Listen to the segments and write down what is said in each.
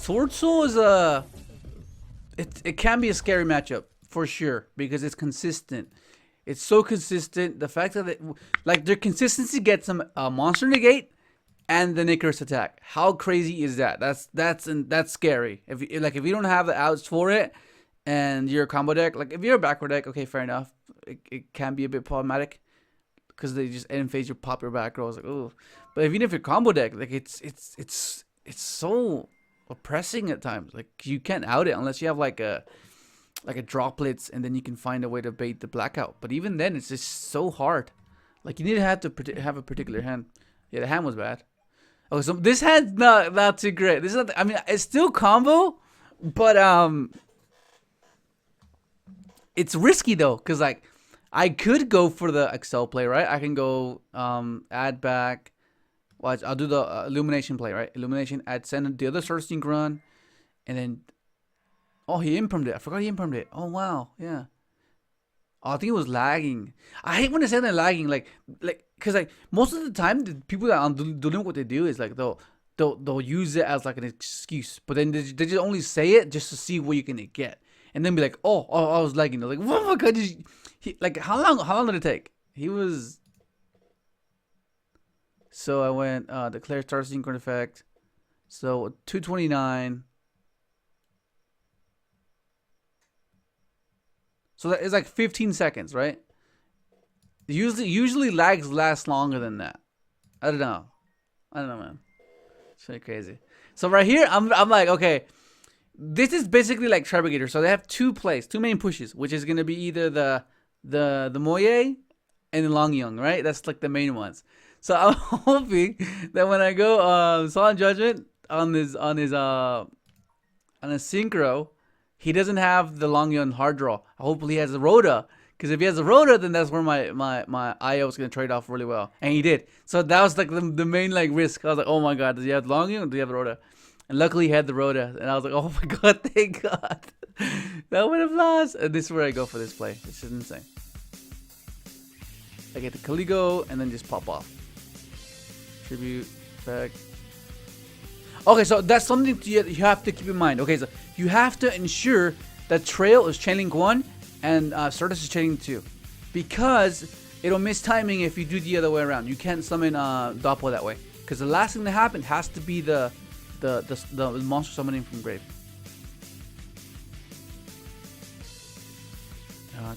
Swordsoul is it can be a scary matchup for sure because it's consistent. It's so consistent. The fact that like their consistency gets them a monster negate and the Nickers attack. How crazy is that? That's scary. If you don't have the outs for it and you're a combo deck, like if you're a backward deck, okay, fair enough. It can be a bit problematic because they just end phase your pop your back row. It's like, oh, but even if you're combo deck, like it's so oppressing at times. Like you can't out it unless you have like a droplets, and then you can find a way to bait the blackout. But even then, it's just so hard. Like you need to have a particular hand. Yeah, the hand was bad. Oh, so this hand's not too great. This is not. I mean, it's still combo, but it's risky though, cause like I could go for the Excel play, right? I can go add back. Watch, I'll do the illumination play, right? Illumination, add send the other starter synchron, and then. Oh, he impermed it. I forgot he impermed it. Oh, wow. Yeah. Oh, I think it was lagging. I hate when they say they're lagging. Like, cause like most of the time, the people that are doing what they do is like they'll use it as like an excuse, but then they just only say it just to see what you can get, and then be like, oh, I was lagging. They're like, oh my god, like how long did it take? He was. So I went declare starter synchron effect. So 229. So that is like 15 seconds, right? Usually lags last longer than that. I don't know, man. It's really crazy. So right here, I'm like, okay, this is basically like Tribrigator. So they have two main pushes, which is gonna be either the Moye and the Longyong, right? That's like the main ones. So I'm hoping that when I go Solemn Judgment on his synchro, he doesn't have the Longyong hard draw. Hopefully he has a Rhoda. Because if he has a Rhoda, then that's where my IO is going to trade off really well. And he did. So that was like the main like risk. I was like, oh my god, does he have the Longyong or do he have the Rhoda? And luckily he had the Rhoda. And I was like, oh my god, thank god. That would have lost. And this is where I go for this play. This is insane. I get the Caligo and then just pop off. Tribute, back. Okay, so that's something you have to keep in mind. Okay, so you have to ensure that Trail is chain link 1 and Stardust is chain link 2. Because it'll miss timing if you do the other way around. You can't summon Doppel that way. Because the last thing that happened has to be the monster summoning from grave.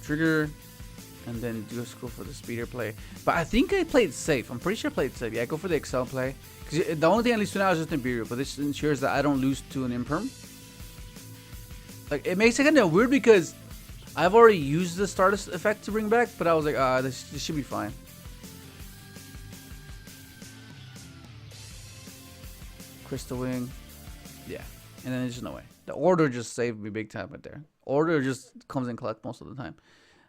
Trigger. And then just go for the speeder play. But I think I played safe. I'm pretty sure I played safe. Yeah, I go for the Excel play. Because the only thing I lose to now is just Imperial. But this ensures that I don't lose to an Imperm. Like, it makes it kind of weird because I've already used the Stardust effect to bring back. But I was like, this should be fine. Crystal Wing. Yeah. And then there's just no way. The Order just saved me big time right there. Order just comes in clutch most of the time.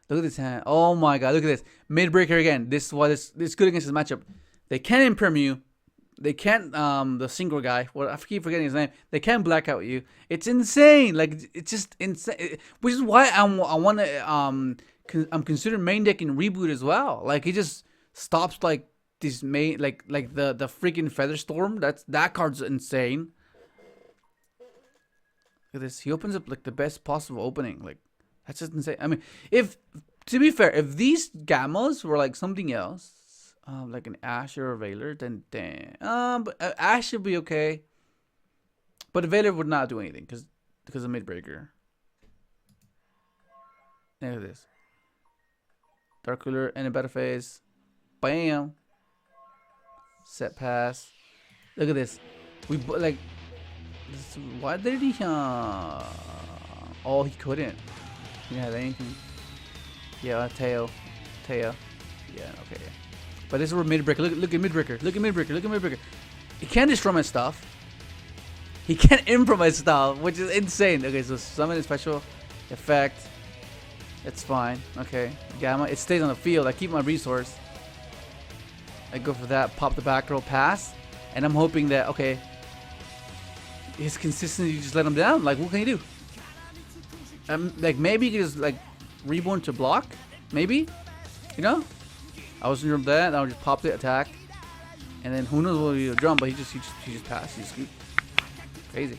Look at this hand. Oh my god, look at this. Mid-breaker again. This is why this good against this matchup. They can't imperm you. They can't the synchro guy. Well, I keep forgetting his name. They can't blackout you. It's insane. Like it's just insane. Which is why I want to I'm considering main deck in reboot as well. Like it just stops like this main like the freaking Feather Storm. That card's insane. Look at this. He opens up like the best possible opening. Like that's just insane. I mean, to be fair, if these gammas were like something else, like an Ash or a Veiler, then damn. But Ash should be okay. But a Veiler would not do anything because of Midbreaker. Look at this. Dark Cooler and a better phase. Bam. Set pass. Look at this. We like. Why did he? Oh, he couldn't. He didn't have anything. Yeah, Teo. Yeah, okay. Yeah. But this is where Midbreaker. Look at Midbreaker. Look at Midbreaker. He can't destroy my stuff. He can't improve my stuff, which is insane. Okay, so summon a special effect. It's fine. Okay. Gamma. It stays on the field. I keep my resource. I go for that. Pop the back row pass. And I'm hoping that, okay, his consistency just let him down. Like, what can you do? Like maybe you can just like reborn to block, maybe, you know. I was sure of that. I would just pop the attack, and then who knows what he'll drum, but he just passed. He's crazy.